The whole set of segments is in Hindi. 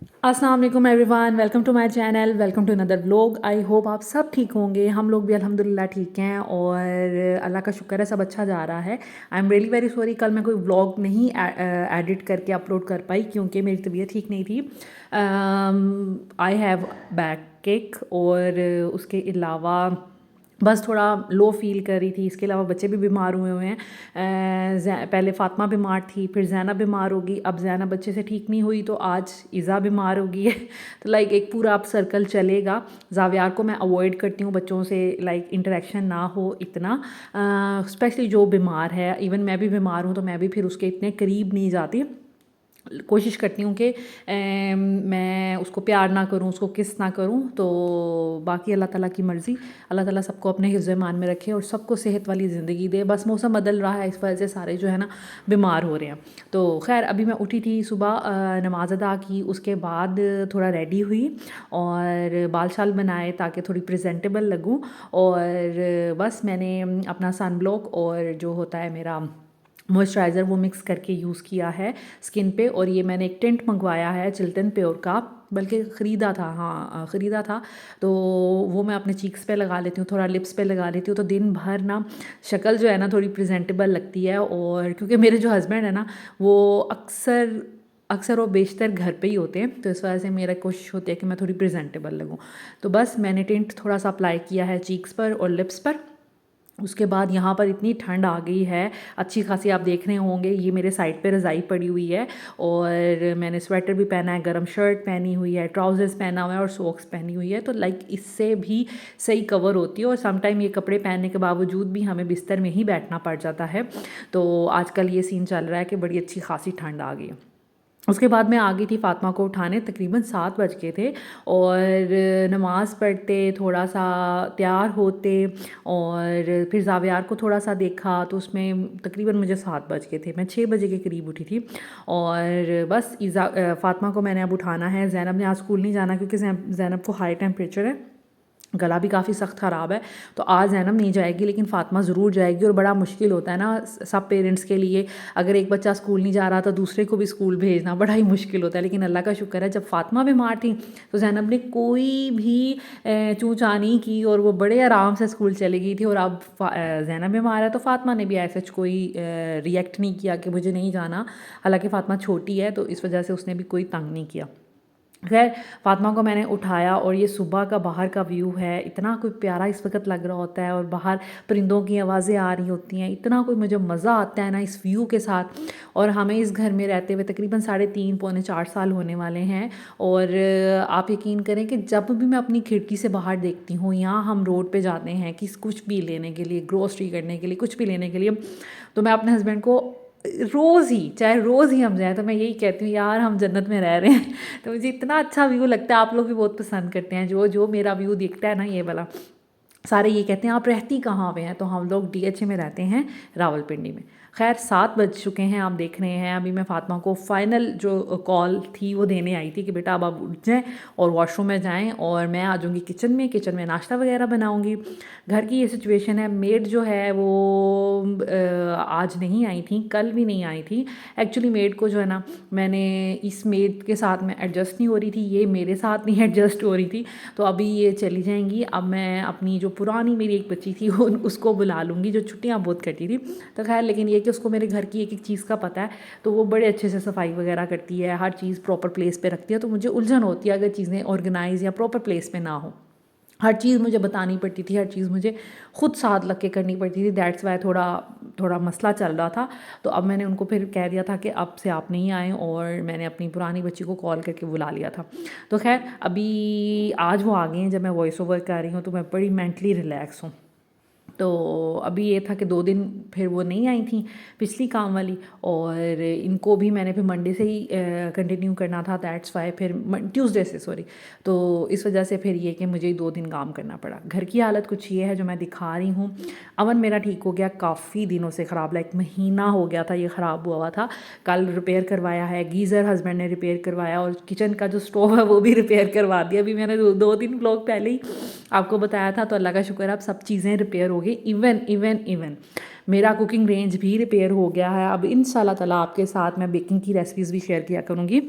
अस्सलाम वालेकुम everyone, welcome to my channel, welcome to another vlog. I hope आप सब ठीक होंगे। हम लोग भी अल्हम्दुलिल्लाह ठीक हैं और अल्लाह का शुक्र है सब अच्छा जा रहा है। I am really very sorry, कल मैं कोई व्लॉग नहीं एडिट करके अपलोड कर पाई क्योंकि मेरी तबीयत ठीक नहीं थी। आई हैव बैक केक और उसके अलावा बस थोड़ा लो फील कर रही थी। इसके अलावा बच्चे भी बीमार हुए हुए हैं। पहले फ़ातिमा बीमार थी, फिर ज़ैनब बीमार होगी, अब ज़ैनब बच्चे से ठीक नहीं हुई तो आज इज़ा बीमार होगी है। तो लाइक एक पूरा अब सर्कल चलेगा। ज़ावियार को मैं अवॉइड करती हूँ बच्चों से, लाइक इंटरेक्शन ना हो इतना, स्पेशली जो बीमार है। इवन मैं भी बीमार हूँ तो मैं भी फिर उसके इतने करीब नहीं जाती। कोशिश करती हूँ कि मैं उसको प्यार ना करूँ, उसको किस ना करूँ। तो बाकी अल्लाह ताला की मर्ज़ी। अल्लाह ताला सबको अपने हिफ्ज़ ईमान में रखे और सबको सेहत वाली ज़िंदगी दे। बस मौसम बदल रहा है, इस वजह से सारे जो है ना बीमार हो रहे हैं। तो खैर अभी मैं उठी थी सुबह, नमाज़ अदा की, उसके बाद थोड़ा रेडी हुई और बाल शाल बनाए ताकि थोड़ी प्रेजेंटेबल लगूँ। और बस मैंने अपना सन ब्लॉक और जो होता है मेरा मॉइस्चराइज़र वो मिक्स करके यूज़ किया है स्किन पे। और ये मैंने एक टिंट मंगवाया है चिल्टन प्योर का, बल्कि ख़रीदा था, हाँ ख़रीदा था। तो वो मैं अपने चीक्स पे लगा लेती हूँ, थोड़ा लिप्स पे लगा लेती हूँ, तो दिन भर ना शक्ल जो है ना थोड़ी प्रेजेंटेबल लगती है। और क्योंकि मेरे जो हस्बैंड है ना वो अक्सर अक्सर वो बेशतर घर पे ही होते हैं, तो इस वजह से मेरा कोशिश होती है कि मैं थोड़ी प्रेजेंटेबल लगूँ। तो बस मैंने टिंट थोड़ा सा अप्लाई किया है चीक्स पर और लिप्स पर। उसके बाद यहाँ पर इतनी ठंड आ गई है अच्छी खासी, आप देख रहे होंगे ये मेरे साइड पे रज़ाई पड़ी हुई है और मैंने स्वेटर भी पहना है, गर्म शर्ट पहनी हुई है, ट्राउज़र्स पहना हुआ है और सॉक्स पहनी हुई है। तो लाइक इससे भी सही कवर होती है। और समटाइम ये कपड़े पहनने के बावजूद भी हमें बिस्तर में ही बैठना पड़ जाता है। तो आजकल ये सीन चल रहा है कि बड़ी अच्छी खासी ठंड आ गई है। उसके बाद मैं आ गई थी फ़ातिमा को उठाने, तकरीबन 7 बज के थे। और नमाज़ पढ़ते, थोड़ा सा तैयार होते और फिर ज़ावियार को थोड़ा सा देखा तो उसमें तकरीबन मुझे 7 बज गए थे। मैं 6 बजे के करीब उठी थी। और बस फ़ातिमा को मैंने अब उठाना है। ज़ैनब ने आज स्कूल नहीं जाना क्योंकि ज़ैनब को हाई टेम्परेचर है, गला भी काफ़ी सख्त ख़राब है। तो आज ज़ैनब नहीं जाएगी लेकिन फ़ातिमा ज़रूर जाएगी। और बड़ा मुश्किल होता है ना सब पेरेंट्स के लिए, अगर एक बच्चा स्कूल नहीं जा रहा तो दूसरे को भी स्कूल भेजना बड़ा ही मुश्किल होता है। लेकिन अल्लाह का शुक्र है जब फ़ातिमा बीमार थी तो ज़ैनब ने कोई भी चूँ चाँ नहीं की और वो बड़े आराम से स्कूल चली गई थी। और अब ज़ैनब बीमार है तो फ़ातिमा ने भी ऐसा कोई रिएक्ट नहीं किया कि मुझे नहीं जाना। हालाँकि फ़ातिमा छोटी है तो इस वजह से उसने भी कोई तंग नहीं किया। खैर फ़ातिमा को मैंने उठाया और ये सुबह का बाहर का व्यू है, इतना कोई प्यारा इस वक्त लग रहा होता है और बाहर परिंदों की आवाज़ें आ रही होती हैं, इतना कोई मुझे मज़ा आता है ना इस व्यू के साथ। और हमें इस घर में रहते हुए तकरीबन 3.5 पौने 4 साल होने वाले हैं। और आप यकीन करें कि जब भी मैं अपनी खिड़की से बाहर देखती हूँ, यहाँ हम रोड पे जाते हैं कि कुछ भी लेने के लिए, ग्रोसरी करने के लिए, कुछ भी लेने के लिए, तो मैं अपने हस्बैंड को रोज़ ही, चाहे रोज़ ही हम जाएँ तो मैं यही कहती हूँ यार हम जन्नत में रह रहे हैं। तो मुझे इतना अच्छा व्यू लगता है। आप लोग भी बहुत पसंद करते हैं जो जो मेरा व्यू दिखता है ना ये वाला, सारे ये कहते हैं आप रहती कहाँ पे हैं। तो हम लोग डीएचए में रहते हैं, रावलपिंडी में। खैर 7 बज चुके हैं, आप देख रहे हैं। अभी मैं फ़ातिमा को फ़ाइनल जो कॉल थी वो देने आई थी कि बेटा अब आप उठ जाएँ और वॉशरूम में जाएँ और मैं आ जाऊँगी किचन में नाश्ता वगैरह बनाऊँगी। घर की ये सिचुएशन है। मेड जो है वो आज नहीं आई थी, कल भी नहीं आई थी। एक्चुअली मेड को जो है ना, मैंने इस मेड के साथ में एडजस्ट नहीं हो रही थी, ये मेरे साथ नहीं एडजस्ट हो रही थी। तो अभी ये चली जाएंगी। अब मैं अपनी जो पुरानी मेरी एक बच्ची थी वो उसको बुला लूँगी जो छुट्टियाँ बहुत करती थी। तो खैर लेकिन ये कि उसको मेरे घर की एक एक चीज़ का पता है, तो वो बड़े अच्छे से सफाई वगैरह करती है, हर चीज़ प्रॉपर प्लेस पे रखती है। तो मुझे उलझन होती है अगर चीज़ें ऑर्गेनाइज़ या प्रॉपर प्लेस पे ना हो। हर चीज़ मुझे बतानी पड़ती थी, हर चीज़ मुझे खुद साथ लग के करनी पड़ती थी। दैट्स वाई थोड़ा थोड़ा मसला चल रहा था। तो अब मैंने उनको फिर कह दिया था कि अब से आप नहीं आएँ और मैंने अपनी पुरानी बच्ची को कॉल करके बुला लिया था। तो खैर अभी आज वो आ गई हैं। जब मैं वॉइस ओवर कर रही हूँ तो मैं बड़ी मेंटली रिलैक्स हूँ। तो अभी ये था कि 2 दिन फिर वो नहीं आई थी पिछली काम वाली, और इनको भी मैंने फिर मंडे से ही कंटिन्यू करना था। दैट्स वाई फिर ट्यूसडे से, सॉरी। तो इस वजह से फिर ये कि मुझे 2 दिन काम करना पड़ा। घर की हालत कुछ ये है जो मैं दिखा रही हूँ। अवन मेरा ठीक हो गया, काफ़ी दिनों से ख़राब, लाइक महीना हो गया था ये ख़राब हुआ था। कल रिपेयर करवाया है, गीज़र हस्बैंड ने रिपेयर करवाया और किचन का जो स्टोव है वो भी रिपेयर करवा दिया। अभी मैंने 2-3 ब्लॉग पहले ही आपको बताया था। तो अल्लाह का शुक्र है अब सब चीज़ें रिपेयर हो गई। इवन मेरा कुकिंग रेंज भी रिपेयर हो गया है। अब इंशाल्लाह ताला आपके साथ मैं बेकिंग की रेसिपीज़ भी शेयर किया करूँगी।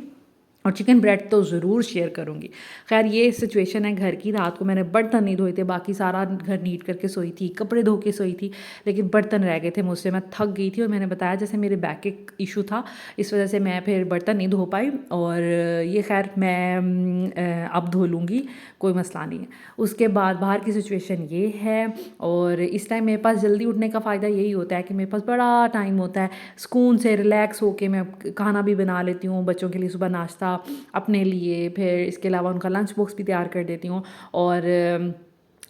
और चिकन ब्रेड तो ज़रूर शेयर करूँगी। ख़ैर ये सिचुएशन है घर की। रात को मैंने बर्तन नहीं धोए थे, बाकी सारा घर नीट करके सोई थी, कपड़े धो के सोई थी, लेकिन बर्तन रह गए थे मुझसे। मैं थक गई थी और मैंने बताया जैसे मेरे बैक एक इशू था, इस वजह से मैं फिर बर्तन नहीं धो पाई। और ये ख़ैर मैं अब धो लूँगी, कोई मसला नहीं है। उसके बाद बाहर की सिचुएशन ये है। और इस टाइम मेरे पास जल्दी उठने का फ़ायदा यही होता है कि मेरे पास बड़ा टाइम होता है, सुकून से रिलैक्स होके मैं खाना भी बना लेती हूँ, बच्चों के लिए सुबह नाश्ता, अपने लिए, फिर इसके अलावा उनका लंच बॉक्स भी तैयार कर देती हूँ। और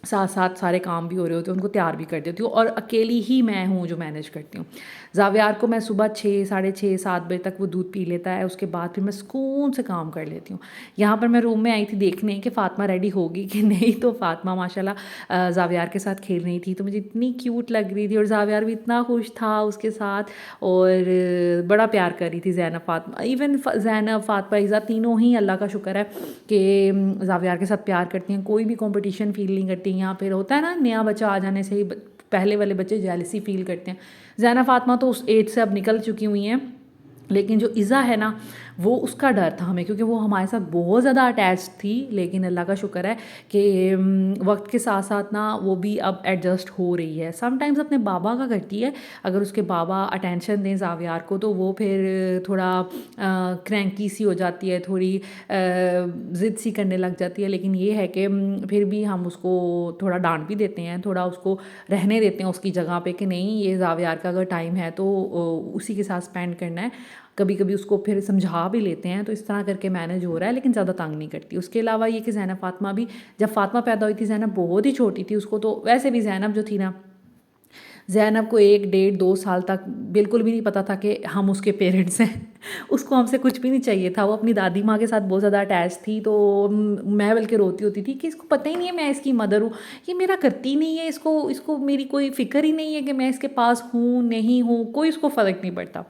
साथ साथ सारे काम भी हो रहे होते हैं, उनको तैयार भी कर देती हूँ। और अकेली ही मैं हूँ जो मैनेज करती हूँ। ज़ावियार को मैं सुबह 6, साढ़े 6, 7 बजे तक वो दूध पी लेता है, उसके बाद फिर मैं सुकून से काम कर लेती हूँ। यहाँ पर मैं रूम में आई थी देखने कि फ़ातिमा रेडी होगी कि नहीं, तो फ़ातिमा माशाल्लाह ज़ावियार के साथ खेल रही थी, तो मुझे इतनी क्यूट लग रही थी और ज़ावियार भी इतना खुश था उसके साथ। और बड़ा प्यार कर रही थी ज़ैनब फ़ातिमा, इवन ज़ैनब, फ़ातिमा, इज़ा, तीनों ही अल्लाह का शुक्र है कि ज़ावियार के साथ प्यार करती हैं, कोई भी कंपटीशन फ़ील नहीं करती। यहाँ फिर होता है ना, नया बच्चा आ जाने से ही पहले वाले बच्चे जेलसी फ़ील करते हैं। ज़ैनब फ़ातिमा तो उस एज से अब निकल चुकी हुई हैं, लेकिन जो इज़ा है ना, वो उसका डर था हमें, क्योंकि वो हमारे साथ बहुत ज़्यादा अटैच थी। लेकिन अल्लाह का शुक्र है कि वक्त के साथ साथ ना वो भी अब एडजस्ट हो रही है। समटाइम्स अपने बाबा का करती है, अगर उसके बाबा अटेंशन दें ज़ावियार को तो वो फिर थोड़ा क्रैंकी सी हो जाती है, थोड़ी ज़िद सी करने लग जाती है। लेकिन ये है कि फिर भी हम उसको थोड़ा डांट भी देते हैं, थोड़ा उसको रहने देते हैं उसकी जगह पे कि नहीं, ये ज़ावियार का अगर टाइम है तो उसी के साथ स्पेंड करना है। कभी कभी उसको फिर समझा भी लेते हैं, तो इस तरह करके मैनेज हो रहा है, लेकिन ज़्यादा तंग नहीं करती। उसके अलावा ये कि ज़ैनब फ़ातिमा भी, जब फ़ातिमा पैदा हुई थी ज़ैनब बहुत ही छोटी थी, उसको तो वैसे भी ज़ैनब जो थी ना, ज़ैनब को 1, डेढ़, 2 साल तक बिल्कुल भी नहीं पता था कि हम उसके पेरेंट्स हैं। उसको हमसे कुछ भी नहीं चाहिए था, वो अपनी दादी माँ के साथ बहुत ज़्यादा अटैच थी। तो मैं बल्कि रोती होती थी कि इसको पता ही नहीं है मैं इसकी मदर हूँ, ये मेरा करती नहीं है, इसको इसको मेरी कोई फ़िक्र ही नहीं है कि मैं इसके पास हूँ नहीं हूँ, कोई इसको फ़र्क नहीं पड़ता।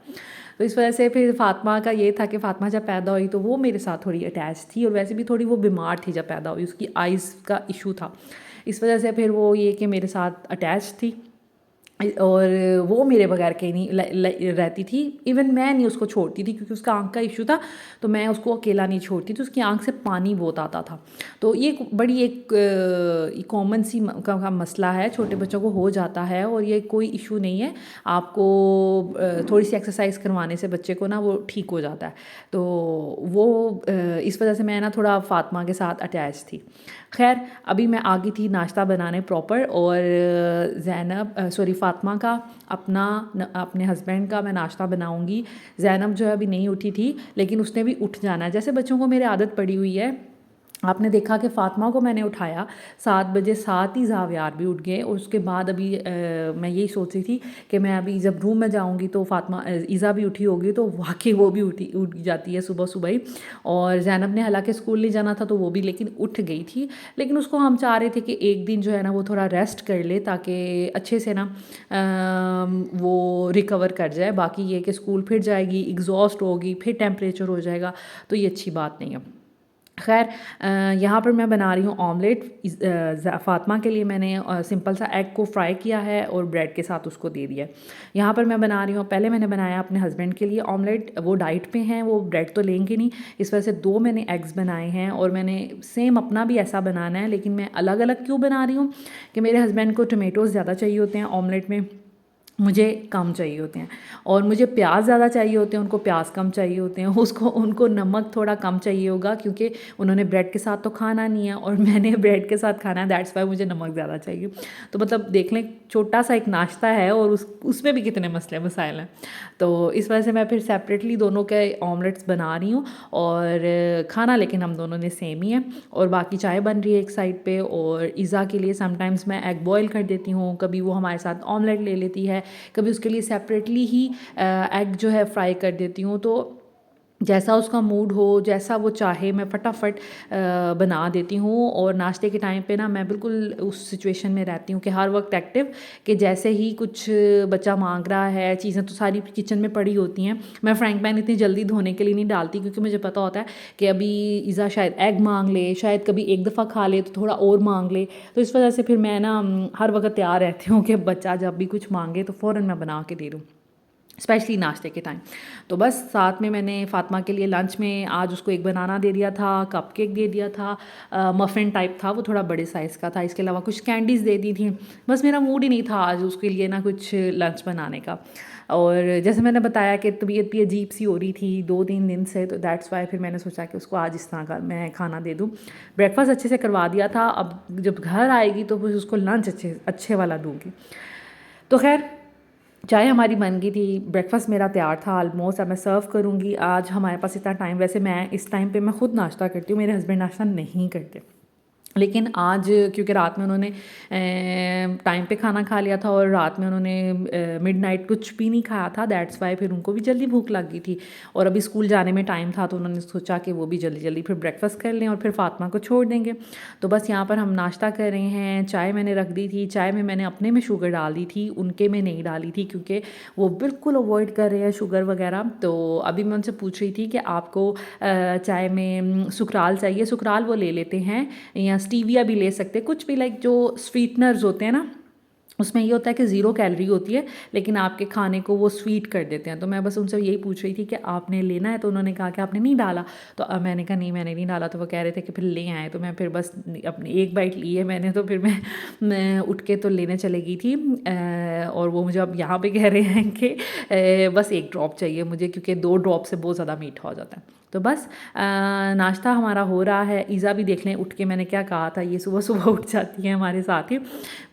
तो इस वजह से फिर फ़ातिमा का ये था कि फ़ातिमा जब पैदा हुई तो वो मेरे साथ थोड़ी अटैच थी, और वैसे भी थोड़ी वो बीमार थी जब पैदा हुई, उसकी आइज़ का इशू था। इस वजह से फिर वो ये कि मेरे साथ अटैच थी, और वो मेरे बगैर कहीं नहीं रहती थी। इवन मैं नहीं उसको छोड़ती थी, क्योंकि उसका आँख का इशू था, तो मैं उसको अकेला नहीं छोड़ती थी, उसकी आँख से पानी बहुत आता था। तो ये बड़ी एक कॉमन सी का मसला है, छोटे बच्चों को हो जाता है, और ये कोई इशू नहीं है। आपको थोड़ी सी एक्सरसाइज करवाने से बच्चे को ना वो ठीक हो जाता है। तो वो इस वजह से मैं ना थोड़ा फ़ातिमा के साथ अटैच थी। खैर अभी मैं आ गई थी नाश्ता बनाने प्रॉपर, और ज़ैनब सॉरी फ़ातिमा का अपने हस्बैंड का मैं नाश्ता बनाऊंगी। ज़ैनब जो है अभी नहीं उठी थी, लेकिन उसने भी उठ जाना है। जैसे बच्चों को मेरे आदत पड़ी हुई है, आपने देखा कि फ़ातिमा को मैंने उठाया 7 बजे, साथ ही ज़ावियार भी उठ गए। और उसके बाद अभी मैं यही सोच रही थी कि मैं अभी जब रूम में जाऊंगी तो फ़ातिमा ईज़ा भी उठी होगी, तो वाकई वो भी उठ जाती है सुबह सुबह ही। और ज़ैनब ने हालांकि स्कूल नहीं जाना था तो वो भी लेकिन उठ गई थी। लेकिन उसको हम चाह रहे थे कि एक दिन जो है ना वो थोड़ा रेस्ट कर ले, ताकि अच्छे से ना वो रिकवर कर जाए। बाकी ये कि स्कूल फिर जाएगी, एग्जॉस्ट होगी, फिर टेम्परेचर हो जाएगा, तो ये अच्छी बात नहीं है। खैर यहाँ पर मैं बना रही हूँ ऑमलेट। फ़ातिमा के लिए मैंने सिंपल सा एग को फ्राई किया है और ब्रेड के साथ उसको दे दिया है। यहाँ पर मैं बना रही हूँ, पहले मैंने बनाया अपने हस्बैंड के लिए ऑमलेट, वो डाइट पे हैं, वो ब्रेड तो लेंगे नहीं, इस वजह से 2 मैंने एग्स बनाए हैं। और मैंने सेम अपना भी ऐसा बनाना है, लेकिन मैं अलग अलग क्यों बना रही हूँ कि मेरे हस्बैंड को टमेटोज़ ज़्यादा चाहिए होते हैं ऑमलेट में, मुझे कम चाहिए होते हैं। और मुझे प्याज ज़्यादा चाहिए होते हैं, उनको प्याज कम चाहिए होते हैं। उसको उनको नमक थोड़ा कम चाहिए होगा, क्योंकि उन्होंने ब्रेड के साथ तो खाना नहीं है और मैंने ब्रेड के साथ खाना है, दैट्स वाई मुझे नमक ज़्यादा चाहिए। तो मतलब देख लें, छोटा सा एक नाश्ता है और उसमें भी कितने मसले मसाइल हैं। तो इस वजह से मैं फिर सेपरेटली दोनों के ऑमलेट्स बना रही हूँ, और खाना लेकिन हम दोनों ने सेम ही है। और बाकी चाय बन रही है एक साइड पे, और ईज़ा के लिए समटाइम्स मैं एग बॉयल कर देती हूँ, कभी वो हमारे साथ ऑमलेट ले लेती है, कभी उसके लिए सेपरेटली ही एग जो है फ्राई कर देती हूँ। तो जैसा उसका मूड हो, जैसा वो चाहे, मैं फटाफट बना देती हूँ। और नाश्ते के टाइम पे ना मैं बिल्कुल उस सिचुएशन में रहती हूँ कि हर वक्त एक्टिव, कि जैसे ही कुछ बच्चा मांग रहा है, चीज़ें तो सारी किचन में पड़ी होती हैं। मैं फ्राइंग पैन इतनी जल्दी धोने के लिए नहीं डालती, क्योंकि मुझे पता होता है कि अभी ईज़ा शायद एग मांग ले, शायद कभी एक दफ़ा खा ले तो थोड़ा और मांग ले। तो इस वजह से फिर मैं ना हर वक्त तैयार रहती हूँ कि बच्चा जब भी कुछ मांगे तो फ़ौरन मैं बना के दे दूँ। स्पेशली नाश्ते के टाइम। तो बस साथ में मैंने फ़ातिमा के लिए लंच में आज उसको एक बनाना दे दिया था, कपकेक दे दिया था, मफ़िन टाइप था, वो थोड़ा बड़े साइज़ का था। इसके अलावा कुछ कैंडीज़ दे दी थी। बस मेरा मूड ही नहीं था आज उसके लिए ना कुछ लंच बनाने का। और जैसे मैंने बताया कि तबीयत भी अजीब सी हो रही थी 2-3 दिन से, तो दैट्स वाई फिर मैंने सोचा कि उसको आज इस तरह का मैं खाना दे दूँ। ब्रेकफ़ास्ट अच्छे से करवा दिया था, अब जब घर आएगी तो फिर उसको लंच अच्छे अच्छे वाला दूँगी। तो ख़ैर चाय हमारी बन गई थी, ब्रेकफ़ास्ट मेरा तैयार था ऑलमोस्ट, अब मैं सर्व करूँगी। आज हमारे पास इतना टाइम, वैसे मैं इस टाइम पे मैं खुद नाश्ता करती हूँ, मेरे हस्बैंड नाश्ता नहीं करते। लेकिन आज क्योंकि रात में उन्होंने टाइम पे खाना खा लिया था और रात में उन्होंने मिडनाइट कुछ भी नहीं खाया था, दैट्स वाई फिर उनको भी जल्दी भूख लग गई थी और अभी स्कूल जाने में टाइम था, तो उन्होंने सोचा कि वो भी जल्दी जल्दी फिर ब्रेकफास्ट कर लें और फिर फातिमा को छोड़ देंगे। तो बस यहाँ पर हम नाश्ता कर रहे हैं। चाय मैंने रख दी थी, चाय में मैंने अपने में शुगर डाल दी थी, उनके में नहीं डाली थी क्योंकि वो बिल्कुल अवॉइड कर रहे हैं शुगर वगैरह। तो अभी मैं उनसे पूछ रही थी कि आपको चाय में सुकराल चाहिए, सुकराल वो ले लेते हैं या स्टीविया भी ले सकते हैं, कुछ भी लाइक जो स्वीटनर्स होते हैं ना, उसमें ये होता है कि ज़ीरो कैलोरी होती है लेकिन आपके खाने को वो स्वीट कर देते हैं। तो मैं बस उनसे यही पूछ रही थी कि आपने लेना है, तो उन्होंने कहा कि आपने नहीं डाला। तो अब मैंने कहा नहीं मैंने नहीं डाला, तो वो कह रहे थे कि फिर ले आए। तो मैं फिर बस अपनी एक बाइट ली है मैंने, तो फिर मैं उठ के तो लेने चले गई थी। और वो मुझे अब यहाँ पे कह रहे हैं कि बस एक ड्रॉप चाहिए मुझे क्योंकि 2 ड्रॉप से बहुत ज़्यादा मीठा हो जाता है। तो बस नाश्ता हमारा हो रहा है। ईज़ा भी देख लें उठ के, मैंने क्या कहा था, ये सुबह सुबह उठ जाती है हमारे साथ ही।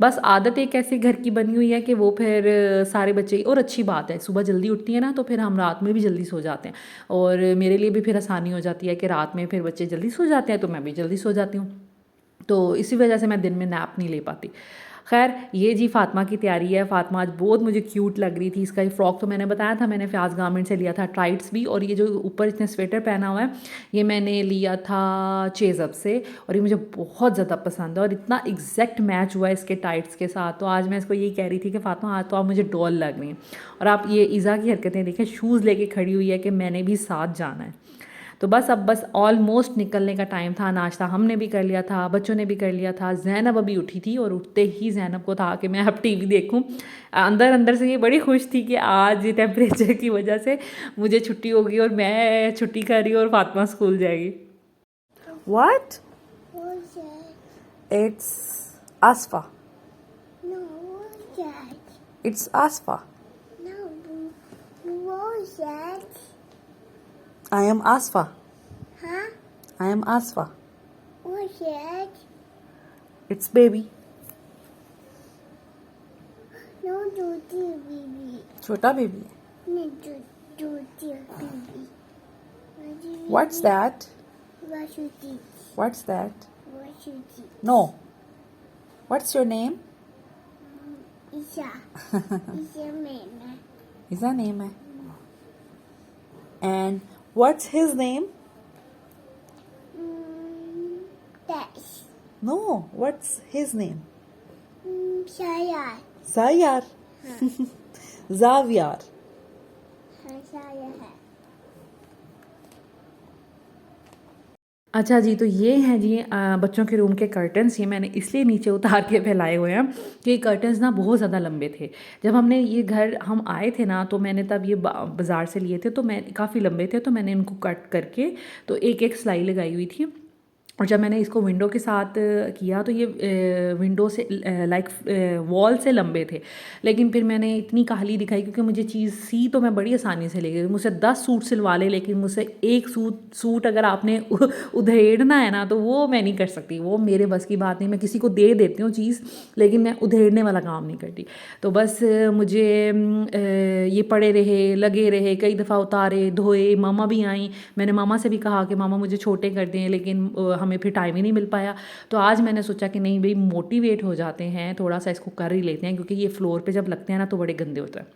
बस आदत एक ऐसे घर की बनी हुई है कि वो फिर सारे बच्चे, और अच्छी बात है सुबह जल्दी उठती है ना, तो फिर हम रात में भी जल्दी सो जाते हैं और मेरे लिए भी फिर आसानी हो जाती है कि रात में फिर बच्चे जल्दी सो जाते हैं तो मैं भी जल्दी सो जाती हूँ। तो इसी वजह से मैं दिन में नैप नहीं ले पाती। खैर ये जी फातिमा की तैयारी है। फातिमा आज बहुत मुझे क्यूट लग रही थी। इसका ये फ्रॉक तो मैंने बताया था, मैंने फ्याज गारमेंट से लिया था, टाइट्स भी, और ये जो ऊपर इसने स्वेटर पहना हुआ है ये मैंने लिया था चेज़अप से और ये मुझे बहुत ज़्यादा पसंद है और इतना एग्जैक्ट मैच हुआ है इसके टाइट्स के साथ। तो आज मैं इसको यही कह रही थी कि फातिमा आज तो आप मुझे डॉल लग रही हैं। और आप ये ईज़ा की हरकतें देखें, शूज़ लेके खड़ी हुई है कि मैंने भी साथ जाना है। तो बस अब बस ऑलमोस्ट निकलने का टाइम था। नाश्ता हमने भी कर लिया था, बच्चों ने भी कर लिया था। ज़ैनब अभी उठी थी और उठते ही ज़ैनब को था कि मैं अब टीवी देखूं। अंदर अंदर से ये बड़ी खुश थी कि आज टेम्परेचर की वजह से मुझे छुट्टी होगी और मैं छुट्टी कर रही हूँ और फातिमा स्कूल जाएगी। What? It's Asfa. No, what's that? It's Asfa. No, what's that? I am Asfa. Huh? I am Asfa. What's that? It's baby. No, Duty baby. छोटा बेबी है। No, Duty baby. What's that? What you teach? What's that? What you teach? No. What's your name? Isha. Isha Mena. His name है. And what's his name? Dash. No. What's his name? Shaya. Zayar. Zaviar. Shaya है. अच्छा जी, तो ये हैं जी बच्चों के रूम के कर्टन्स। ये मैंने इसलिए नीचे उतार के फैलाए हुए हैं कि ये कर्टन्स ना बहुत ज़्यादा लंबे थे। जब हमने ये घर हम आए थे ना, तो मैंने तब ये बाज़ार से लिए थे, तो मैं काफ़ी लंबे थे, तो मैंने इनको कट करके तो एक एक सिलाई लगाई हुई थी। और जब मैंने इसको विंडो के साथ किया तो ये विंडो से लाइक वॉल से लंबे थे। लेकिन फिर मैंने इतनी काहली दिखाई क्योंकि मुझे चीज़ सी तो मैं बड़ी आसानी से ले गई। मुझसे 10 सूट सिलवा ले, लेकिन मुझसे एक सूट अगर आपने उधेड़ना है ना तो वो मैं नहीं कर सकती, वो मेरे बस की बात नहीं। मैं किसी को दे देती हूँ चीज़, लेकिन मैं उधेड़ने वाला काम नहीं करती। तो बस मुझे ये पड़े रहे, लगे रहे, कई दफ़ा उतारे, धोए। मामा भी आई, मैंने मामा से भी कहा कि मामा मुझे छोटे कर दें, लेकिन हमें फिर टाइम ही नहीं मिल पाया। तो आज मैंने सोचा कि नहीं भाई, मोटिवेट हो जाते हैं, थोड़ा सा इसको कर ही लेते हैं, क्योंकि ये फ्लोर पे जब लगते हैं ना तो बड़े गंदे होते हैं।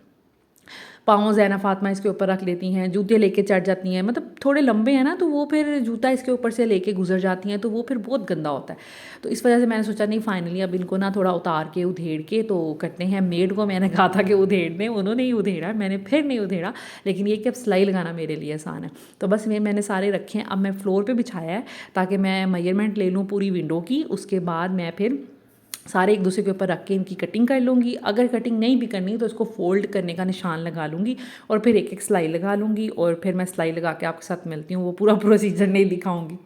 पाँव ज़ैना फातिमा इसके ऊपर रख लेती हैं, जूते लेके चढ़ जाती हैं, मतलब थोड़े लंबे हैं ना तो वो फिर जूता इसके ऊपर से लेके गुजर जाती हैं, तो वो फिर बहुत गंदा होता है। तो इस वजह से मैंने सोचा नहीं, फाइनली अब इनको ना थोड़ा उतार के उधेड़ के तो करते हैं। मेड को मैंने कहा था कि उधेड़ दें, उन्होंने ही उधेड़ा, मैंने फिर नहीं उधेड़ा, लेकिन ये कि अब सिलाई लगाना मेरे लिए आसान है। तो बस मैंने सारे रखे हैं। अब मैं फ्लोर पर बिछाया है ताकि मैं मेजरमेंट ले लूँ पूरी विंडो की, उसके बाद मैं फिर सारे एक दूसरे के ऊपर रख के इनकी कटिंग कर लूँगी। अगर कटिंग नहीं भी करनी तो इसको फ़ोल्ड करने का निशान लगा लूँगी और फिर एक एक सिलाई लगा लूँगी और फिर मैं सिलाई लगा के आपके साथ मिलती हूँ। वो पूरा प्रोसीजर नहीं दिखाऊँगी।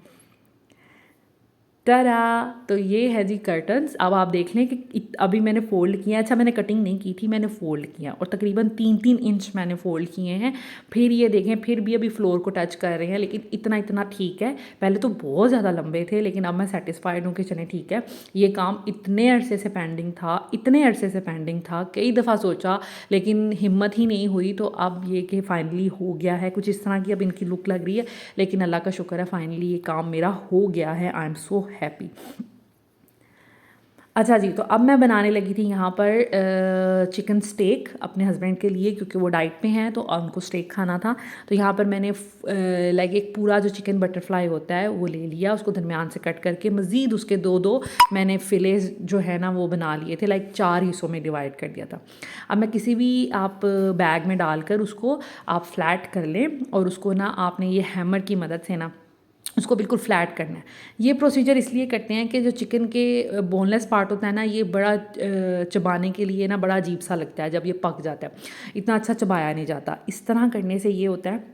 टरा! तो ये है जी कर्टन्स। अब आप देख लें कि अभी मैंने फ़ोल्ड किया है। अच्छा, मैंने कटिंग नहीं की थी, मैंने फ़ोल्ड किया और तकरीबन 3-3 इंच मैंने फ़ोल्ड किए हैं। फिर ये देखें, फिर भी अभी फ्लोर को टच कर रहे हैं, लेकिन इतना इतना ठीक है। पहले तो बहुत ज़्यादा लंबे थे, लेकिन अब मैं सेटिस्फाइड हूँ कि चलें ठीक है। ये काम इतने अरसे से पेंडिंग था, इतने अरसे से पेंडिंग था, कई दफ़ा सोचा लेकिन हिम्मत ही नहीं हुई। तो अब ये कि फ़ाइनली हो गया है, कुछ इस तरह की अब इनकी लुक लग रही है। लेकिन अल्लाह का शुक्र है, फ़ाइनली ये काम मेरा हो गया है। I am so happy. अच्छा जी, तो अब मैं बनाने लगी थी यहाँ पर चिकन स्टेक अपने हस्बैंड के लिए, क्योंकि वो डाइट पे हैं तो उनको स्टेक खाना था। तो यहाँ पर मैंने लाइक एक पूरा जो चिकन बटरफ्लाई होता है वो ले लिया, उसको दरमियान से कट करके मज़ीद उसके दो दो मैंने फिलेज जो है ना वो बना लिए थे, लाइक 4 हिस्सों में डिवाइड कर दिया था। अब मैं किसी भी आप बैग में डालकर उसको आप फ्लैट कर लें और उसको ना आपने ये हैमर की मदद से ना उसको बिल्कुल फ्लैट करना है। ये प्रोसीजर इसलिए करते हैं कि जो चिकन के बोनलेस पार्ट होता है ना, ये बड़ा चबाने के लिए ना बड़ा अजीब सा लगता है जब ये पक जाता है, इतना अच्छा चबाया नहीं जाता। इस तरह करने से ये होता है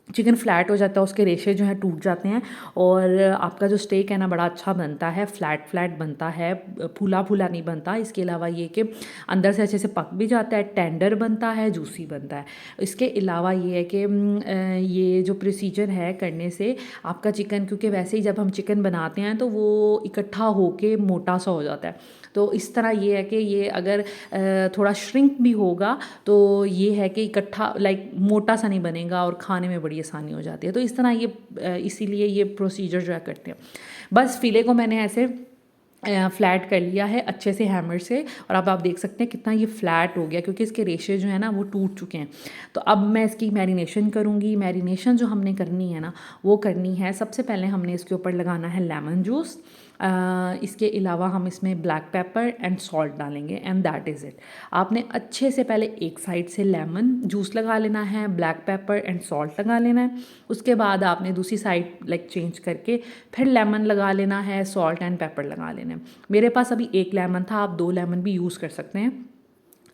चिकन फ्लैट हो जाता है, उसके रेशे जो हैं टूट जाते हैं और आपका जो स्टेक है ना बड़ा अच्छा बनता है, फ्लैट फ्लैट बनता है, फूला फूला नहीं बनता। इसके अलावा ये कि अंदर से अच्छे से पक भी जाता है, टेंडर बनता है, जूसी बनता है। इसके अलावा ये है कि ये जो प्रोसीजर है करने से आपका चिकन, क्योंकि वैसे ही जब हम चिकन बनाते हैं तो वो इकट्ठा होके मोटा सा हो जाता है। तो इस तरह ये है कि ये अगर थोड़ा श्रिंक भी होगा तो ये है कि इकट्ठा लाइक मोटा सा नहीं बनेगा और खाने में बड़ी आसानी हो जाती है। तो इस तरह ये इसीलिए ये प्रोसीजर जो है करते हैं। बस फिले को मैंने ऐसे फ्लैट कर लिया है अच्छे से हैमर से, और अब आप देख सकते हैं कितना ये फ्लैट हो गया, क्योंकि इसके रेशे जो है ना वो टूट चुके हैं। तो अब मैं इसकी मैरिनेशन करूँगी। मैरिनेशन जो हमने करनी है ना वो करनी है, सबसे पहले हमने इसके ऊपर लगाना है लेमन जूस। इसके अलावा हम इसमें ब्लैक पेपर एंड सॉल्ट डालेंगे एंड दैट इज़ इट। आपने अच्छे से पहले एक साइड से लेमन जूस लगा लेना है, ब्लैक पेपर एंड सॉल्ट लगा लेना है। उसके बाद आपने दूसरी साइड लाइक चेंज करके फिर लेमन लगा लेना है, सॉल्ट एंड पेपर लगा लेना है। मेरे पास अभी एक लेमन था, आप 2 लेमन भी यूज़ कर सकते हैं,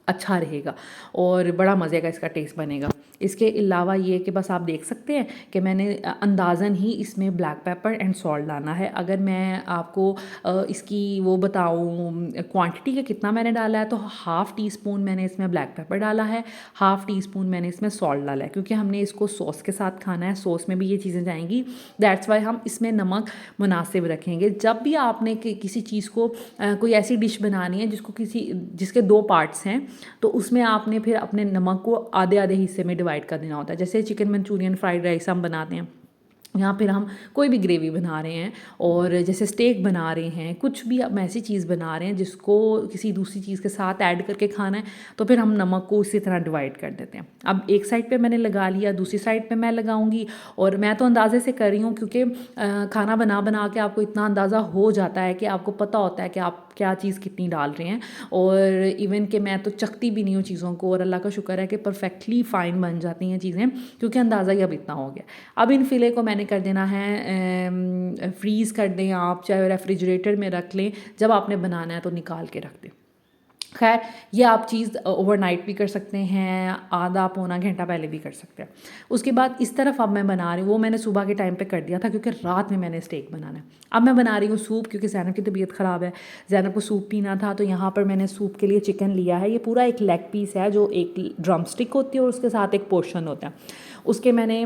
अच्छा रहेगा और बड़ा मज़े का इसका टेस्ट बनेगा। इसके अलावा ये कि बस आप देख सकते हैं कि मैंने अंदाज़न ही इसमें ब्लैक पेपर एंड सॉल्ट डालना है। अगर मैं आपको इसकी वो बताऊँ क्वांटिटी का कितना मैंने डाला है, तो हाफ़ टी स्पून मैंने इसमें ब्लैक पेपर डाला है, हाफ़ टी स्पून मैंने इसमें सॉल्ट डाला है, क्योंकि हमने इसको सॉस के साथ खाना है, सॉस में भी ये चीज़ें जाएंगी। दैट्स वाई हम इसमें नमक मुनासिब रखेंगे। जब भी आपने किसी चीज़ को कोई ऐसी डिश बनानी है जिसके 2 पार्ट्स हैं, तो उसमें आपने फिर अपने नमक को आधे आधे हिस्से में डिवाइड कर देना होता है। जैसे चिकन मंचूरियन, फ्राइड राइस हम बनाते हैं, या फिर हम कोई भी ग्रेवी बना रहे हैं और जैसे स्टेक बना रहे हैं, कुछ भी हम ऐसी चीज़ बना रहे हैं जिसको किसी दूसरी चीज़ के साथ ऐड करके खाना है, तो फिर हम नमक को उसी तरह डिवाइड कर देते हैं। अब एक साइड पे मैंने लगा लिया, दूसरी साइड पे मैं लगाऊंगी। और मैं तो अंदाज़े से कर रही हूँ, क्योंकि खाना बना बना के आपको इतना अंदाज़ा हो जाता है कि आपको पता होता है कि आप क्या चीज़ कितनी डाल रहे हैं। और इवन कि मैं तो चखती भी नहीं हूँ चीज़ों को, और अल्लाह का शुक्र है कि परफेक्टली फ़ाइन बन जाती हैं चीज़ें, क्योंकि अंदाज़ा ही अब इतना हो गया। अब इन फिले को मैंने कर देना है फ्रीज़ कर दें आप, चाहे रेफ्रिजरेटर में रख लें, जब आपने बनाना है तो निकाल के रख दें। खैर, ये आप चीज़ ओवरनाइट भी कर सकते हैं, आधा पौना घंटा पहले भी कर सकते हैं। उसके बाद इस तरफ अब मैं बना रही हूँ, वो मैंने सुबह के टाइम पे कर दिया था क्योंकि रात में मैंने स्टेक बनाना है। अब मैं बना रही हूँ सूप, क्योंकि ज़ैनब की तबीयत ख़राब है, ज़ैनब को सूप पीना था। तो यहाँ पर मैंने सूप के लिए चिकन लिया है। ये पूरा एक लेग पीस है, जो एक ड्रम स्टिक होती है और उसके साथ एक पोर्शन होता है, उसके मैंने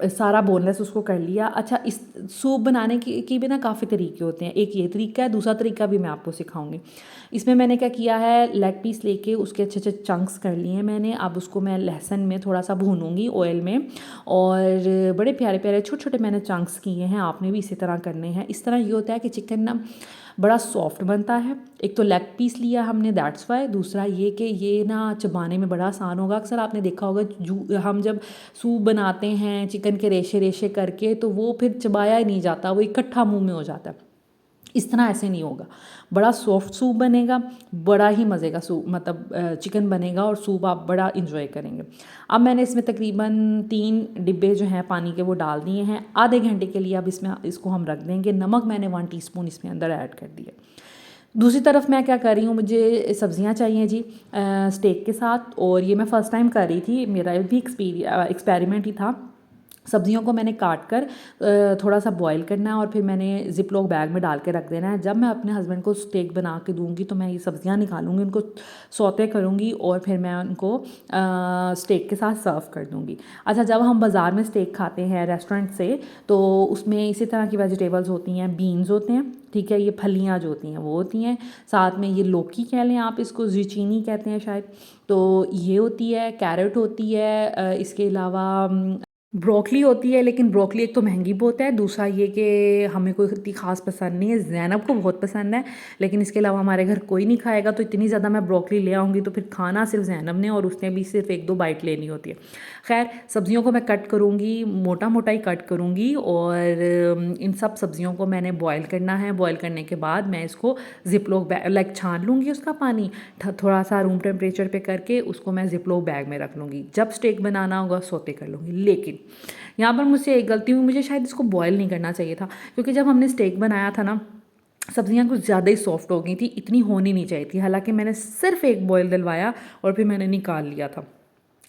सारा बोनलेस उसको कर लिया। अच्छा, इस सूप बनाने की भी ना काफ़ी तरीके होते हैं। एक ये तरीका है, दूसरा तरीका भी मैं आपको सिखाऊंगी। इसमें मैंने क्या किया है, लेग पीस लेके उसके अच्छे अच्छे चंक्स कर लिए हैं मैंने। अब उसको मैं लहसुन में थोड़ा सा भूनूंगी ऑयल में, और बड़े प्यारे प्यारे छोटे छोटे मैंने चंक्स किए हैं। आपने भी इसी तरह करने हैं। इस तरह ये होता है कि चिकन ना बड़ा सॉफ्ट बनता है। एक तो लेग पीस लिया हमने, दैट्स वाई। दूसरा ये कि ये ना चबाने में बड़ा आसान होगा। अक्सर आपने देखा होगा हम जब सूप बनाते हैं चिकन के रेशे रेशे करके, तो वो फिर चबाया ही नहीं जाता, वो इकट्ठा मुंह में हो जाता है। इस तरह ऐसे नहीं होगा, बड़ा सॉफ्ट सूप बनेगा, बड़ा ही मज़े का सूप मतलब चिकन बनेगा, और सूप आप बड़ा इंजॉय करेंगे। अब मैंने इसमें तकरीबन 3 डिब्बे जो हैं पानी के वो डाल दिए हैं आधे घंटे के लिए। अब इसको हम रख देंगे। नमक मैंने 1 टीस्पून इसमें अंदर ऐड कर दिया। दूसरी तरफ मैं क्या कर रही हूँ, मुझे सब्जियां चाहिए जी स्टेक के साथ, और ये मैं फ़र्स्ट टाइम कर रही थी, मेरा भी एक्सपेरिमेंट ही था। सब्जियों को मैंने काट कर थोड़ा सा बॉईल करना है और फिर मैंने ज़िप लॉक बैग में डाल के रख देना है। जब मैं अपने हस्बैंड को स्टेक बना के दूंगी तो मैं ये सब्जियां निकालूंगी, उनको सौते करूंगी और फिर मैं उनको स्टेक के साथ सर्व कर दूंगी। अच्छा, जब हम बाज़ार में स्टेक खाते हैं रेस्टोरेंट से, तो उसमें इसी तरह की वेजिटेबल्स होती हैं, बीन्स होते हैं, ठीक है, ये फलियाँ जो होती हैं वो होती हैं, साथ में ये लौकी कह लें आप, इसको ज़ुचीनी कहते हैं शायद, तो ये होती है, कैरेट होती है, इसके अलावा ब्रोकली होती है, लेकिन ब्रोकली एक तो महंगी बहुत है, दूसरा ये कि हमें कोई इतनी ख़ास पसंद नहीं है, ज़ैनब को बहुत पसंद है, लेकिन इसके अलावा हमारे घर कोई नहीं खाएगा, तो इतनी ज़्यादा मैं ब्रोकली ले आऊँगी तो फिर खाना सिर्फ ज़ैनब ने, और उसने भी सिर्फ 1-2 बाइट लेनी होती है। खैर, सब्जियों को मैं कट करूँगी, मोटा मोटा ही कट करूँगी, और इन सब सब्जियों को मैंने बॉयल करना है। बॉयल करने के बाद मैं इसको ज़िप लॉक बैग लाइक छान लूँगी उसका पानी, थोड़ा सा रूम टेम्परेचर पे करके उसको मैं ज़िप लॉक बैग में रख लूँगी। जब स्टेक बनाना होगा सौते कर लूँगी। लेकिन यहाँ पर मुझसे एक गलती हुई, मुझे शायद इसको बॉयल नहीं करना चाहिए था, क्योंकि जब हमने स्टेक बनाया था ना, सब्जियां कुछ ज़्यादा ही सॉफ्ट हो गई थी, इतनी होनी नहीं चाहिए थी। हालांकि मैंने सिर्फ एक बॉयल दिलवाया और फिर मैंने निकाल लिया था,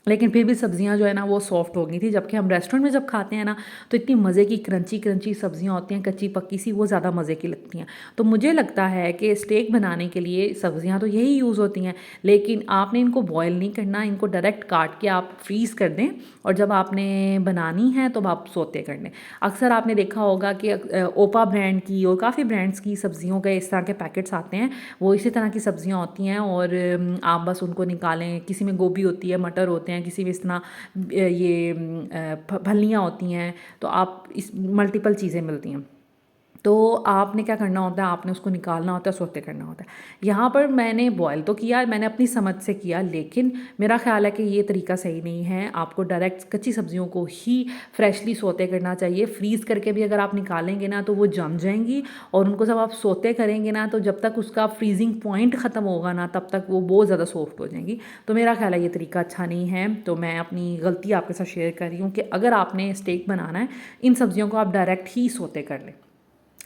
लेकिन फिर भी सब्जियां जो है ना वो सॉफ्ट हो गई थी। जबकि हम रेस्टोरेंट में जब खाते हैं ना, तो इतनी मज़े की क्रंची क्रंची सब्जियां होती हैं, कच्ची पक्की सी, वो ज़्यादा मज़े की लगती हैं। तो मुझे लगता है कि स्टेक बनाने के लिए सब्जियां तो यही यूज़ होती हैं, लेकिन आपने इनको बॉयल नहीं करना, इनको डायरेक्ट काट के आप फ्रीज़ कर दें, और जब आपने बनानी है तो आप सोते कर लें। अक्सर आपने देखा होगा कि ओपा ब्रांड की और काफ़ी ब्रांड्स की सब्जियों के इस तरह के पैकेट्स आते हैं, वो इसी तरह की सब्जियां होती हैं, और आप बस उनको निकालें, किसी में गोभी होती है, मटर होते हैं, किसी में इस तरह फलियाँ होती हैं, तो आप इस मल्टीपल चीज़ें मिलती हैं। तो आपने क्या करना होता है, आपने उसको निकालना होता है, सौते करना होता है। यहाँ पर मैंने बॉयल तो किया, मैंने अपनी समझ से किया, लेकिन मेरा ख्याल है कि ये तरीका सही नहीं है। आपको डायरेक्ट कच्ची सब्जियों को ही फ्रेशली सौते करना चाहिए। फ्रीज़ करके भी अगर आप निकालेंगे ना तो वो जम जाएंगी, और उनको जब आप सौते करेंगे ना, तो जब तक उसका फ्रीजिंग पॉइंट ख़त्म होगा ना, तब तक वो बहुत ज़्यादा सॉफ्ट हो जाएंगी। तो मेरा ख्याल है ये तरीका अच्छा नहीं है। तो मैं अपनी गलती आपके साथ शेयर कर रही हूँ कि अगर आपने स्टेक बनाना है, इन सब्जियों को आप डायरेक्ट ही सौते कर लें।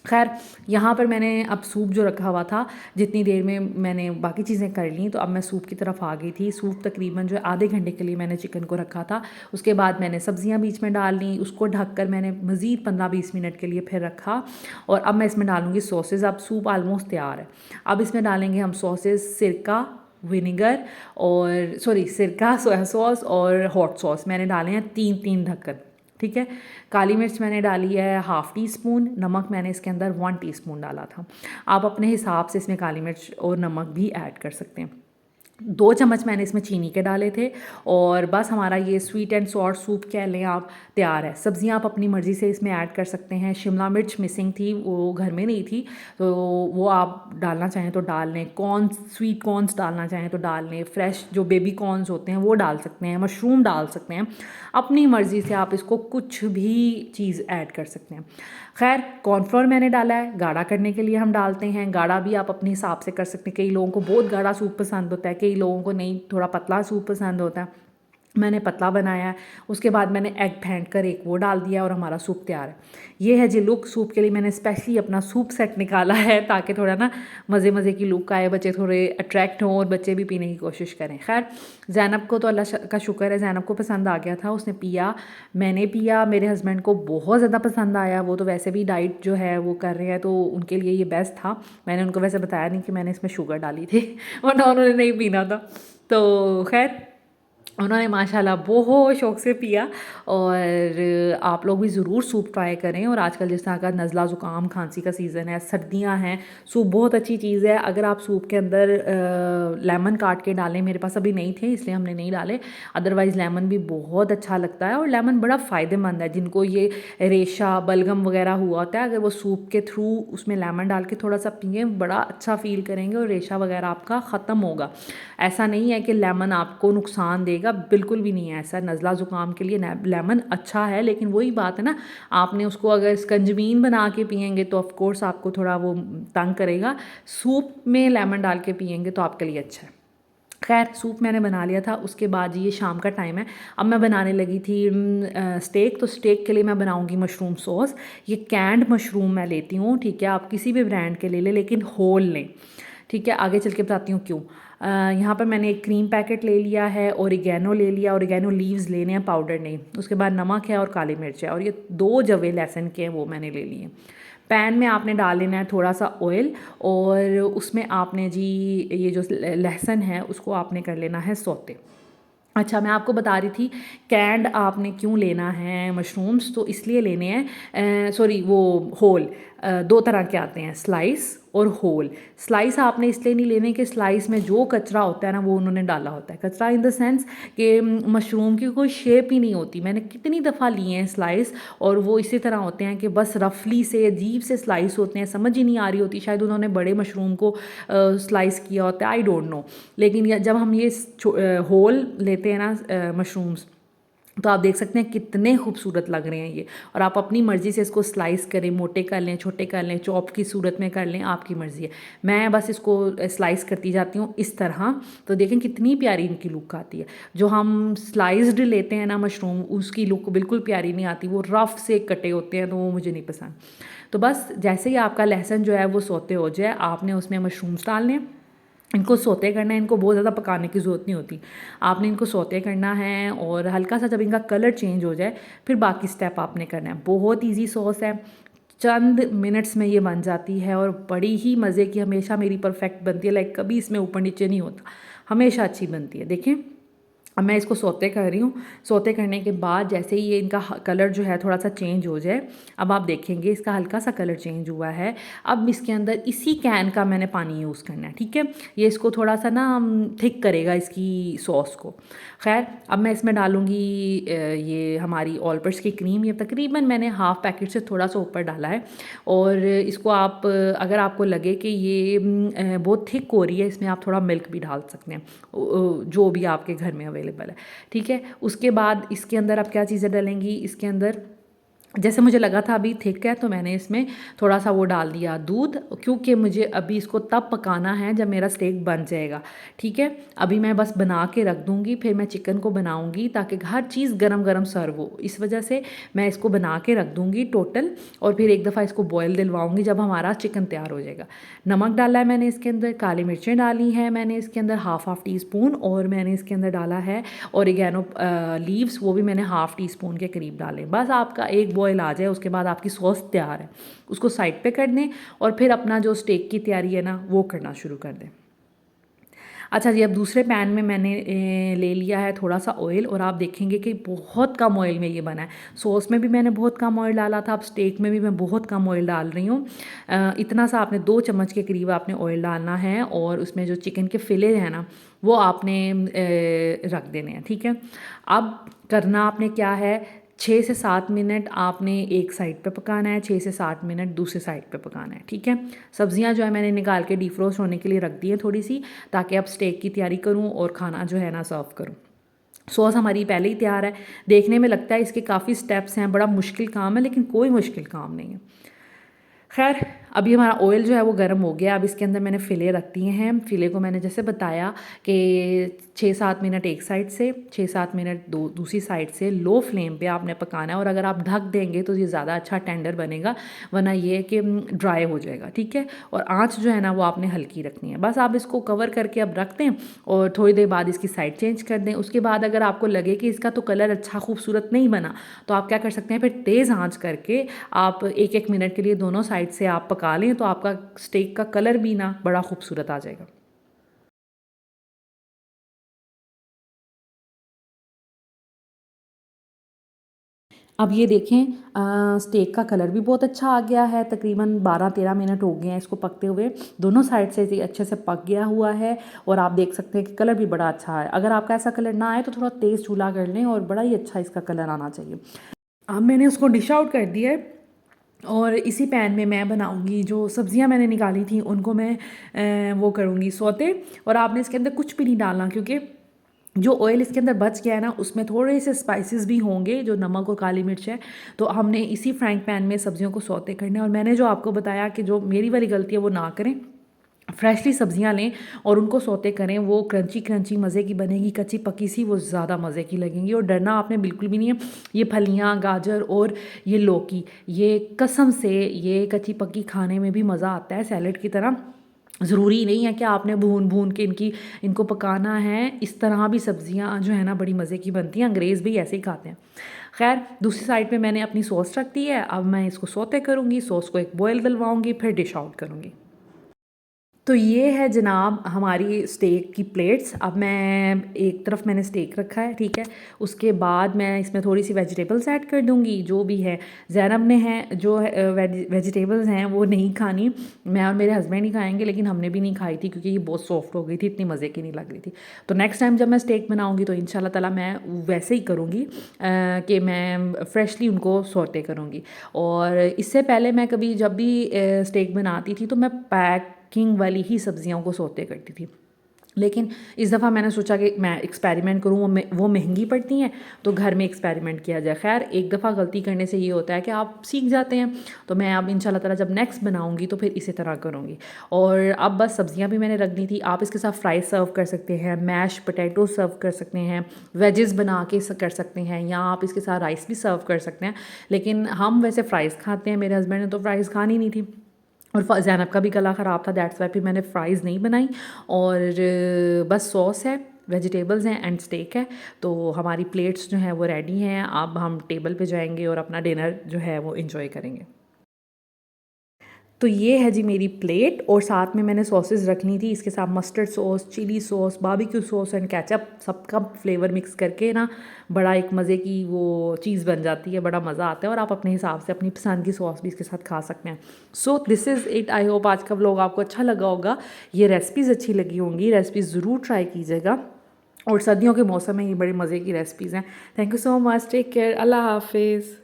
खैर, यहाँ पर मैंने अब सूप जो रखा हुआ था, जितनी देर में मैंने बाकी चीज़ें कर ली, तो अब मैं सूप की तरफ आ गई थी। सूप तकरीबन जो है आधे घंटे के लिए मैंने चिकन को रखा था। उसके बाद मैंने सब्जियां बीच में डाल ली, उसको ढककर मैंने मज़ीद 15-20 मिनट के लिए फिर रखा, और अब मैं इसमें डालूँगी सॉसेज। अब सूप आलमोस्ट तैयार है। अब इसमें डालेंगे हम सॉसेज, सिरका, विनेगर, और सिरका, सोया सॉस और हॉट सॉस मैंने डाले हैं 3-3 ढक्कन, ठीक है। काली मिर्च मैंने डाली है ½ टीस्पून, नमक मैंने इसके अंदर 1 टीस्पून डाला था। आप अपने हिसाब से इसमें काली मिर्च और नमक भी ऐड कर सकते हैं। 2 चम्मच मैंने इसमें चीनी के डाले थे, और बस हमारा ये स्वीट एंड सॉल्ट सूप कह लें आप, तैयार है। सब्जियां आप अपनी मर्ज़ी से इसमें ऐड कर सकते हैं। शिमला मिर्च मिसिंग थी, वो घर में नहीं थी, तो वो आप डालना चाहें तो डाल लें। कॉर्न्स, स्वीट कॉर्न्स डालना चाहें तो डाल लें। फ्रेश जो बेबी कॉर्न्स होते हैं वो डाल सकते हैं। मशरूम डाल सकते हैं, अपनी मर्ज़ी से आप इसको कुछ भी चीज़ ऐड कर सकते हैं। खैर, कॉर्नफ्लोर मैंने डाला है, गाढ़ा करने के लिए हम डालते हैं। गाढ़ा भी आप अपने हिसाब से कर सकते हैं। कई लोगों को बहुत गाढ़ा सूप पसंद होता है, कई लोगों को नहीं, थोड़ा पतला सूप पसंद होता है। मैंने पतला बनाया है। उसके बाद मैंने एग फेंट कर एक वो डाल दिया, और हमारा सूप तैयार है। ये है जी लुक। सूप के लिए मैंने स्पेशली अपना सूप सेट निकाला है, ताकि थोड़ा ना मज़े मज़े की लुक आए, बच्चे थोड़े अट्रैक्ट हों और बच्चे भी पीने की कोशिश करें। खैर, ज़ैनब को तो अल्लाह का शुक्र है, ज़ैनब को पसंद आ गया था, उसने पिया, मैंने पिया, मेरे हस्बैंड को बहुत ज़्यादा पसंद आया। वो तो वैसे भी डाइट जो है वो कर रहे हैं, तो उनके लिए ये बेस्ट था। मैंने उनको वैसे बताया नहीं कि मैंने इसमें शुगर डाली थी, वरना उन्होंने नहीं पीना था। तो खैर, उन्होंने माशाल्लाह बहुत शौक़ से पिया। और आप लोग भी ज़रूर सूप ट्राई करें। और आजकल जिस तरह का नज़ला ज़ुकाम खांसी का सीज़न है, सर्दियां हैं, सूप बहुत अच्छी चीज़ है। अगर आप सूप के अंदर लेमन काट के डालें, मेरे पास अभी नहीं थे इसलिए हमने नहीं डाले, अदरवाइज़ लेमन भी बहुत अच्छा लगता है। और लेमन बड़ा फ़ायदेमंद है, जिनको ये रेशा, बलगम वगैरह हुआ होता है, अगर वो सूप के थ्रू उसमें लेमन डाल के थोड़ा सा पिए, बड़ा अच्छा फ़ील करेंगे और रेशा वगैरह आपका ख़त्म होगा। ऐसा नहीं है कि लेमन आपको नुकसान देगा, बिल्कुल भी नहीं है ऐसा। नज़ला ज़ुकाम के लिए लेमन अच्छा है, लेकिन वही बात है ना, आपने उसको अगर स्कंजबीन बना के पियेंगे तो ऑफ कोर्स आपको थोड़ा वो तंग करेगा। सूप में लेमन डाल के पियेंगे तो आपके लिए अच्छा है। खैर, सूप मैंने बना लिया था। उसके बाद ये शाम का टाइम है, अब मैं बनाने लगी थी स्टेक। तो स्टेक के लिए मैं बनाऊंगी मशरूम सॉस। ये कैंड मशरूम मैं लेती हूँ, ठीक है, आप किसी भी ब्रांड के ले लें, लेकिन होल लें। ठीक है, आगे चल के बताती हूँ क्यों। यहाँ पर मैंने एक क्रीम पैकेट ले लिया है, ओरिगेनो ले लिया, ओरिगेनो लीव्स लेने हैं, पाउडर नहीं। उसके बाद नमक है और काली मिर्च है, और ये 2 जवे लहसुन के हैं वो मैंने ले लिए। पैन में आपने डाल लेना है थोड़ा सा ऑयल, और उसमें आपने जी ये जो लहसुन है उसको आपने कर लेना है सौते। अच्छा, मैं आपको बता रही थी कैंड आपने क्यों लेना है मशरूम्स, तो इसलिए लेने हैं, सॉरी वो होल। 2 तरह के आते हैं, स्लाइस और होल। स्लाइस आपने इसलिए नहीं लेने कि स्लाइस में जो कचरा होता है ना वो उन्होंने डाला होता है। कचरा इन द सेंस कि मशरूम की कोई शेप ही नहीं होती। मैंने कितनी दफ़ा लिए हैं स्लाइस, और वो इसी तरह होते हैं कि बस रफली से अजीब से स्लाइस होते हैं, समझ ही नहीं आ रही होती। शायद उन्होंने बड़े मशरूम को स्लाइस किया होता है, आई डोंट नो। लेकिन जब हम ये होल लेते हैं ना मशरूम्स, तो आप देख सकते हैं कितने खूबसूरत लग रहे हैं ये। और आप अपनी मर्ज़ी से इसको स्लाइस करें, मोटे कर लें, छोटे कर लें, चॉप की सूरत में कर लें, आपकी मर्ज़ी है। मैं बस इसको स्लाइस करती जाती हूँ इस तरह। तो देखें कितनी प्यारी इनकी लुक आती है। जो हम स्लाइस्ड लेते हैं ना मशरूम, उसकी लुक बिल्कुल प्यारी नहीं आती, वो रफ़ से कटे होते हैं, तो वो मुझे नहीं पसंद। तो बस जैसे ही आपका लहसुन जो है वो सौते हो जाए, आपने उसमें मशरूम्स डालने हैं, इनको सौते करना है। इनको बहुत ज़्यादा पकाने की ज़रूरत नहीं होती, आपने इनको सौते करना है, और हल्का सा जब इनका कलर चेंज हो जाए फिर बाकी स्टेप आपने करना है। बहुत इजी सॉस है, चंद मिनट्स में ये बन जाती है, और बड़ी ही मज़े की, हमेशा मेरी परफेक्ट बनती है। लाइक कभी इसमें ऊपर नीचे नहीं होता, हमेशा अच्छी बनती है। देखें अब मैं इसको सौते कर रही हूँ। सौते करने के बाद जैसे ही ये इनका कलर जो है थोड़ा सा चेंज हो जाए, अब आप देखेंगे इसका हल्का सा कलर चेंज हुआ है। अब इसके अंदर इसी कैन का मैंने पानी यूज़ करना है, ठीक है। ये इसको थोड़ा सा ना थिक करेगा इसकी सॉस को। खैर, अब मैं इसमें डालूँगी ये हमारी ऑल पर्पस की क्रीम। ये तकरीबन मैंने हाफ़ पैकेट से थोड़ा सा ऊपर डाला है। और इसको आप अगर आपको लगे कि ये बहुत थिक हो रही है, इसमें आप थोड़ा मिल्क भी डाल सकते हैं, जो भी आपके घर में अवेलेबल है, ठीक है। उसके बाद इसके अंदर आप क्या चीज़ें डालेंगी, इसके अंदर जैसे मुझे लगा था अभी थिक है, तो मैंने इसमें थोड़ा सा वो डाल दिया दूध, क्योंकि मुझे अभी इसको तब पकाना है जब मेरा स्टेक बन जाएगा, ठीक है। अभी मैं बस बना के रख दूँगी, फिर मैं चिकन को बनाऊँगी ताकि हर चीज़ गरम गरम सर्व हो। इस वजह से मैं इसको बना के रख दूँगी टोटल, और फिर एक दफ़ा इसको बॉयल दिलवाऊँगी जब हमारा चिकन तैयार हो जाएगा। नमक डाला है मैंने इसके अंदर, काली मिर्चें डाली हैं मैंने इसके अंदर हाफ़ टी स्पून, और मैंने इसके अंदर डाला है ओरिगेनो लीव्स, वो भी मैंने हाफ़ टी स्पून के करीब डाले। बस आपका एक बॉयल आ जाए, उसके बाद आपकी सॉस तैयार है। उसको साइड पे कर दें, और फिर अपना जो स्टेक की तैयारी है ना वो करना शुरू कर दें। अच्छा जी, अब दूसरे पैन में मैंने ले लिया है थोड़ा सा ऑयल, और आप देखेंगे कि बहुत कम ऑयल में ये बना है। सॉस में भी मैंने बहुत कम ऑयल डाला था, अब स्टेक में भी मैं बहुत कम ऑयल डाल रही हूँ। इतना सा आपने 2 चम्मच के करीब आपने ऑयल डालना है, और उसमें जो चिकन के फिले हैं ना वो आपने रख देने हैं, ठीक है। अब करना आपने क्या है, 6 से 7 मिनट आपने एक साइड पे पकाना है, 6 से 7 मिनट दूसरे साइड पे पकाना है, ठीक है। सब्जियां जो है मैंने निकाल के डीफ्रोस्ट होने के लिए रख दी है थोड़ी सी, ताकि अब स्टेक की तैयारी करूं और खाना जो है ना सर्व करूं। सॉस हमारी पहले ही तैयार है। देखने में लगता है इसके काफ़ी स्टेप्स हैं, बड़ा मुश्किल काम है, लेकिन कोई मुश्किल काम नहीं है। खैर, अभी हमारा ऑयल जो है वो गर्म हो गया। अब इसके अंदर मैंने फ़िले रख दिए हैं। फ़िले को मैंने जैसे बताया कि 6-7 मिनट एक साइड से, 6-7 मिनट दूसरी साइड से लो फ्लेम पे आपने पकाना है। और अगर आप ढक देंगे तो ये ज़्यादा अच्छा टेंडर बनेगा, वरना ये है कि ड्राई हो जाएगा, ठीक है। और आँच जो है ना वो आपने हल्की रखनी है। बस आप इसको कवर करके अब रख दें, और थोड़ी देर बाद इसकी साइड चेंज कर दें। उसके बाद अगर आपको लगे कि इसका तो कलर अच्छा खूबसूरत नहीं बना, तो आप क्या कर सकते हैं, फिर तेज़ आँच करके आप 1-1 मिनट के लिए दोनों साइड से आप पका लें, तो आपका स्टेक का कलर भी ना बड़ा खूबसूरत आ जाएगा। अब ये देखें, स्टेक का कलर भी बहुत अच्छा आ गया है। तकरीबन 12-13 मिनट हो गए हैं इसको पकते हुए। दोनों साइड से ये अच्छे से पक गया हुआ है, और आप देख सकते हैं कि कलर भी बड़ा अच्छा है। अगर आपका ऐसा कलर ना आए तो थोड़ा तेज़ चूल्हा कर लें, और बड़ा ही अच्छा इसका कलर आना चाहिए। अब मैंने उसको डिश आउट कर दिया है, और इसी पैन में मैं बनाऊंगी जो सब्जियां मैंने निकाली थी, उनको मैं वो करूँगी सौते। और आपने इसके अंदर कुछ भी नहीं डालना, क्योंकि जो ऑयल इसके अंदर बच गया है ना उसमें थोड़े से स्पाइसेस भी होंगे, जो नमक और काली मिर्च है। तो हमने इसी फ्राइंग पैन में सब्जियों को सौते करना है। और मैंने जो आपको बताया कि जो मेरी वाली गलती है वो ना करें, फ्रेशली सब्जियां लें और उनको सौते करें, वो क्रंची क्रंची मज़े की बनेगी। कच्ची पकी सी वो ज़्यादा मज़े की लगेंगी। और डरना आपने बिल्कुल भी नहीं है। ये फलियां, गाजर और ये लौकी, ये कसम से ये कच्ची पक्की खाने में भी मज़ा आता है, सैलेड की तरह। ज़रूरी नहीं है कि आपने भून भून के इनको पकाना है। इस तरह भी सब्ज़ियाँ जो है ना बड़ी मज़े की बनती हैं, अंग्रेज़ भी ऐसे ही खाते हैं। खैर, दूसरी साइड पे मैंने अपनी सॉस रख दी है। अब मैं इसको सौते करूँगी, सॉस को एक बॉयल दिलवाऊँगी, फिर डिश आउट करूँगी। तो ये है जनाब हमारी स्टेक की प्लेट्स। अब मैं एक तरफ मैंने स्टेक रखा है, ठीक है। उसके बाद मैं इसमें थोड़ी सी वेजिटेबल्स ऐड कर दूँगी, जो भी है। ज़ैनब ने है जो वेजिटेबल्स हैं वो नहीं खानी, मैं और मेरे हस्बैंड ही खाएंगे, लेकिन हमने भी नहीं खाई थी क्योंकि ये बहुत सॉफ्ट हो गई थी, इतनी मज़े की नहीं लग रही थी। तो नेक्स्ट टाइम जब मैं स्टेक बनाऊँगी तो इंशाल्लाह ताला मैं वैसे ही करूँगी कि मैं फ्रेशली उनको सौटे करूँगी। और इससे पहले मैं कभी जब भी स्टेक बनाती थी तो मैं पैकिंग वाली ही सब्जियों को सौते करती थी, लेकिन इस दफ़ा मैंने सोचा कि मैं एक्सपेरिमेंट करूँ। वो महंगी पड़ती हैं, तो घर में एक्सपेरिमेंट किया जाए। खैर, एक दफ़ा गलती करने से ये होता है कि आप सीख जाते हैं। तो मैं अब इंशाल्लाह ताला जब नेक्स्ट बनाऊँगी तो फिर इसी तरह करूँगी। और अब बस सब्जियां भी मैंने रख दी थी। आप इसके साथ फ्राई सर्व कर सकते हैं, मैश पोटैटो सर्व कर सकते हैं, वेजेस बना के कर सकते हैं, या आप इसके साथ राइस भी सर्व कर सकते हैं। लेकिन हम वैसे फ़्राइज़ खाते हैं, मेरे हस्बैंड ने तो फ़्राइज़ खानी नहीं थी, और ज़ैनब का भी गला ख़राब था, दैट्स वाई फिर मैंने फ़्राइज़ नहीं बनाई। और बस सॉस है, वेजिटेबल्स हैं एंड स्टेक है। तो हमारी प्लेट्स जो हैं वो रेडी हैं। अब हम टेबल पे जाएंगे और अपना डिनर जो है वो इन्जॉय करेंगे। तो ये है जी मेरी प्लेट, और साथ में मैंने सॉसेस रख ली थी। इसके साथ mustard sauce, chilli sauce, barbecue sauce and ketchup, सबका फ्लेवर मिक्स करके ना बड़ा एक मज़े की वो चीज़ बन जाती है, बड़ा मज़ा आता है। और आप अपने हिसाब से अपनी पसंद की सॉस भी इसके साथ खा सकते हैं। So this is it. I hope आज का व्लॉग आपको अच्छा लगा होगा, ये रेसिपीज़ अच्छी लगी होंगी। रेसिपीज़ ज़रूर ट्राई कीजिएगा, और सर्दियों के मौसम में ये बड़ी मज़े की रेसिपीज़ हैं। Thank you so much, take care, अल्लाह हाफिज़।